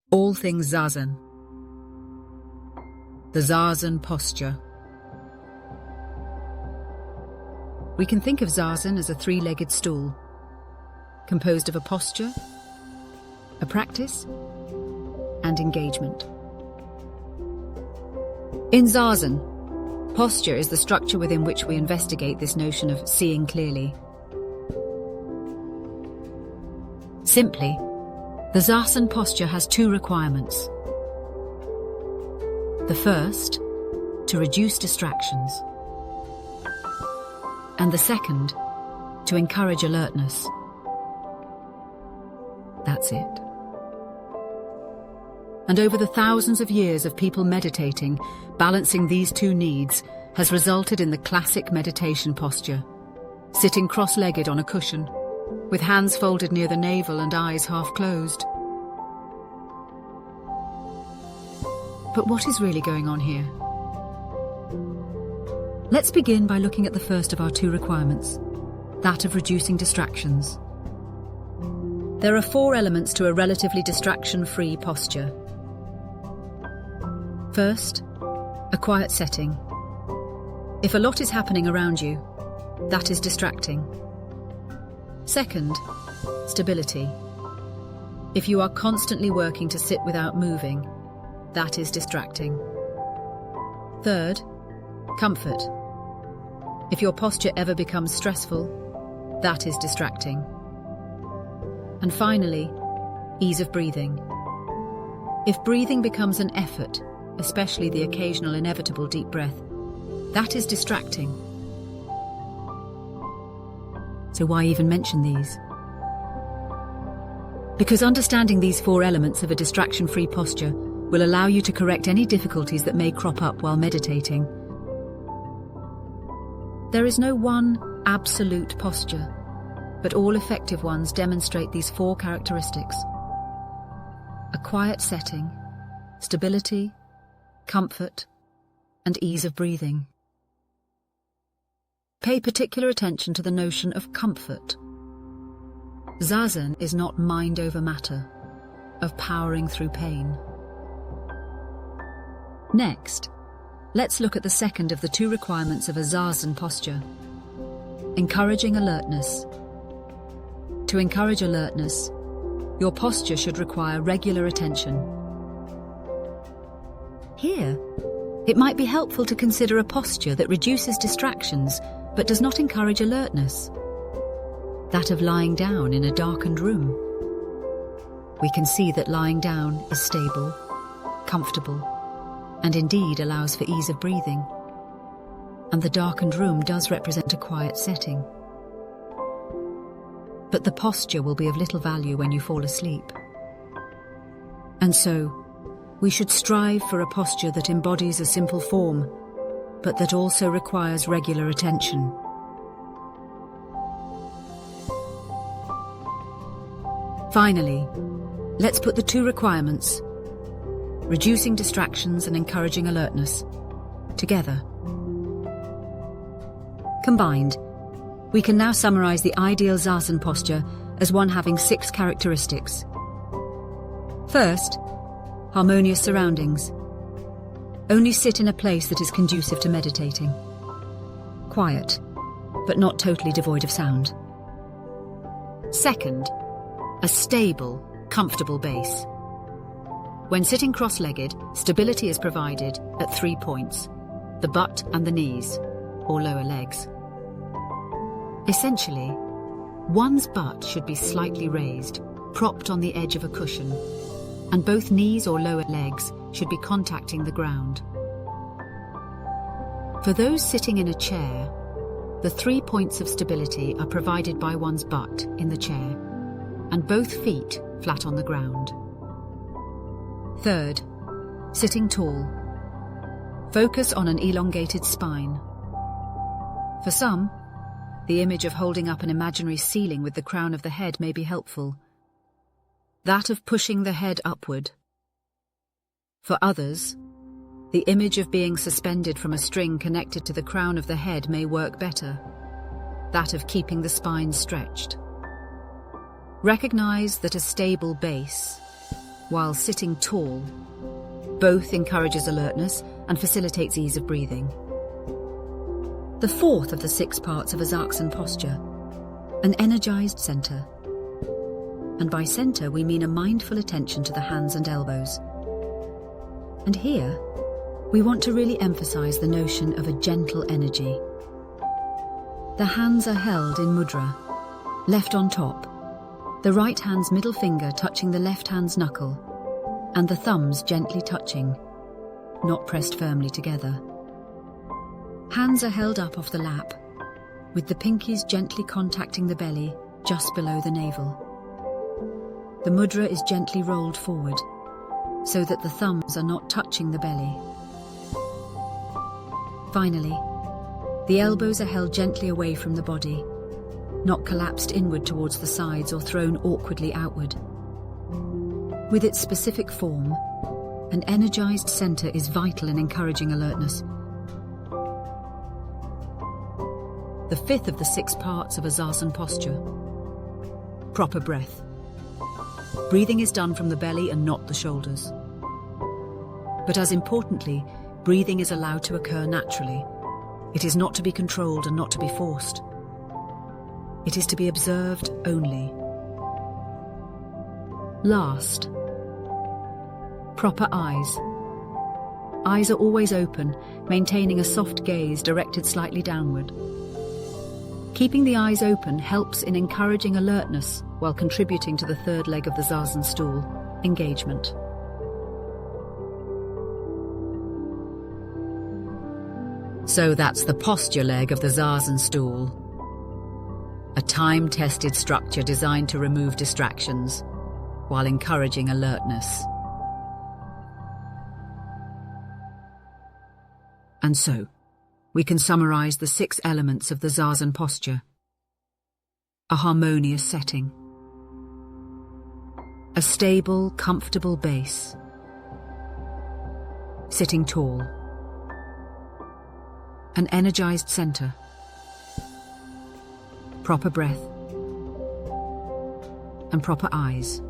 All Things Zazen. The Zazen posture. We can think of Zazen as a three-legged stool, composed of a posture, a practice, and engagement. In Zazen, posture is the structure within which we investigate this notion of seeing clearly. Simply, the Zazen posture has two requirements. The first, to reduce distractions. And the second, to encourage alertness. That's it. And over the thousands of years of people meditating, balancing these two needs has resulted in the classic meditation posture, sitting cross-legged on a cushion, with hands folded near the navel and eyes half closed. But what is really going on here? Let's begin by looking at the first of our two requirements, that of reducing distractions. There are four elements to a relatively distraction-free posture. First, a quiet setting. If a lot is happening around you, that is distracting. Second, stability. If you are constantly working to sit without moving, that is distracting. Third, comfort. If your posture ever becomes stressful, that is distracting. And finally, ease of breathing. If breathing becomes an effort, especially the occasional inevitable deep breath, that is distracting. So why even mention these? Because understanding these four elements of a distraction-free posture will allow you to correct any difficulties that may crop up while meditating. There is no one absolute posture, but all effective ones demonstrate these four characteristics: a quiet setting, stability, comfort, and ease of breathing. Pay particular attention to the notion of comfort. Zazen is not mind over matter, of powering through pain. Next, let's look at the second of the two requirements of a Zazen posture: encouraging alertness. To encourage alertness, your posture should require regular attention. Here, it might be helpful to consider a posture that reduces distractions but does not encourage alertness. That of lying down in a darkened room. We can see that lying down is stable, comfortable, and indeed allows for ease of breathing. And the darkened room does represent a quiet setting. But the posture will be of little value when you fall asleep. And so, we should strive for a posture that embodies a simple form, but that also requires regular attention. Finally, let's put the two requirements, reducing distractions and encouraging alertness, together. Combined, we can now summarize the ideal Zazen posture as one having 6 characteristics. First, harmonious surroundings. Only sit in a place that is conducive to meditating. Quiet, but not totally devoid of sound. Second, a stable, comfortable base. When sitting cross-legged, stability is provided at 3 points: the butt and the knees, or lower legs. Essentially, one's butt should be slightly raised, propped on the edge of a cushion, and both knees or lower legs should be contacting the ground. For those sitting in a chair, the 3 points of stability are provided by one's butt in the chair, and both feet flat on the ground. Third, sitting tall. Focus on an elongated spine. For some, the image of holding up an imaginary ceiling with the crown of the head may be helpful. That of pushing the head upward. For others, the image of being suspended from a string connected to the crown of the head may work better. That of keeping the spine stretched. Recognize that a stable base, while sitting tall. Both encourages alertness and facilitates ease of breathing. The fourth of the 6 parts of a Zazen posture, an energized center. And by center, we mean a mindful attention to the hands and elbows. And here, we want to really emphasize the notion of a gentle energy. The hands are held in mudra, left on top, the right hand's middle finger touching the left hand's knuckle, and the thumbs gently touching, not pressed firmly together. Hands are held up off the lap, with the pinkies gently contacting the belly just below the navel. The mudra is gently rolled forward, so that the thumbs are not touching the belly. Finally, the elbows are held gently away from the body, not collapsed inward towards the sides or thrown awkwardly outward. With its specific form, an energized center is vital in encouraging alertness. The fifth of the 6 parts of a Zazen posture, proper breath. Breathing is done from the belly and not the shoulders. But as importantly, breathing is allowed to occur naturally. It is not to be controlled and not to be forced. It is to be observed only. Last, proper eyes. Eyes are always open, maintaining a soft gaze directed slightly downward. Keeping the eyes open helps in encouraging alertness while contributing to the 3rd leg of the Zazen stool, engagement. So that's the posture leg of the Zazen stool. A time-tested structure designed to remove distractions while encouraging alertness. And so, we can summarize the 6 elements of the Zazen posture. A harmonious setting. A stable, comfortable base. Sitting tall. An energized center. Proper breath. And proper eyes.